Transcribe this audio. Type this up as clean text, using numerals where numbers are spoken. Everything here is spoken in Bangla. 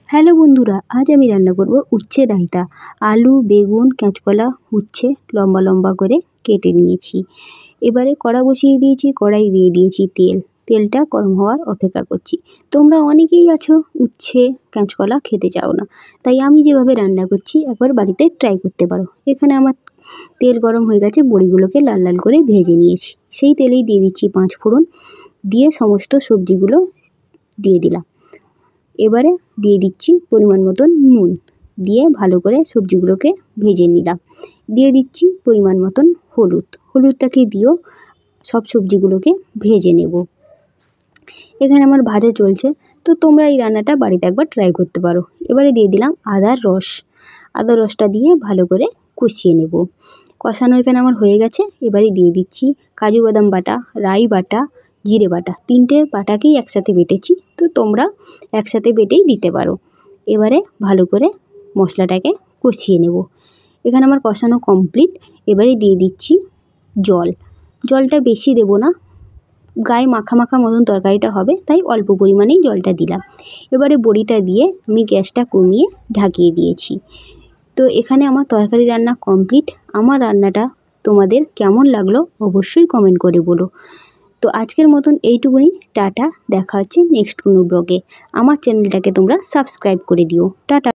হ্যালো বন্ধুরা, আজ আমি রান্না করব উচ্ছে রায়তা। আলু, বেগুন, কাঁচকলা, উচ্ছে লম্বা লম্বা করে কেটে নিয়েছি। এবারে কড়া বসিয়ে দিয়েছি, কড়াই দিয়ে দিয়েছি তেল। তেলটা গরম হওয়ার অপেক্ষা করছি। তোমরা অনেকেই আছো উচ্ছে কাঁচকলা খেতে চাও না, তাই আমি যেভাবে রান্না করছি একবার বাড়িতে ট্রাই করতে পারো। এখানে আমার তেল গরম হয়ে গেছে, বড়িগুলোকে লাল লাল করে ভেজে নিয়েছি। সেই তেলেই দিয়ে দিচ্ছি 5 ফোড়ন, দিয়ে সমস্ত সবজিগুলো দিয়ে দিলাম। এবারে দিয়ে দিচ্ছি পরিমাণ মতন নুন, দিয়ে ভালো করে সবজিগুলোকে ভেজে নিলাম। দিয়ে দিচ্ছি পরিমাণ মতন হলুদটাকে দিয়েও সব সবজিগুলোকে ভেজে নেব। এখানে আমার ভাজা চলছে, তো তোমরা এই রান্নাটা বাড়িতে একবার ট্রাই করতে পারো। এবারে দিয়ে দিলাম আদার রসটা দিয়ে ভালো করে কষিয়ে নেব। কষানো এখানে আমার হয়ে গেছে। এবারে দিয়ে দিচ্ছি কাজু বাদাম বাটা, রাই বাটা, জিরে বাটা, 3টে বাটাকেই একসাথে বেটেছি, তো তোমরা একসাথে বেটেই দিতে পারো। এবারে ভালো করে মশলাটাকে কষিয়ে নেব। এখানে আমার কষানো কমপ্লিট। এবারে দিয়ে দিচ্ছি জলটা বেশি দেব না, গায়ে মাখা মাখা মতন তরকারিটা হবে, তাই অল্প পরিমাণেই জলটা দিলাম। এবারে বড়িটা দিয়ে আমি গ্যাসটা কমিয়ে ঢাকিয়ে দিয়েছি। তো এখানে আমার তরকারি রান্না কমপ্লিট। আমার রান্নাটা তোমাদের কেমন লাগলো অবশ্যই কমেন্ট করে বলো। তো আজকের মতন এইটুকুনি, টাটা। দেখা হচ্ছে নেক্সট কোনো ব্লগে। আমার চ্যানেলটাকে তোমরা সাবস্ক্রাইব করে দিও। টাটা।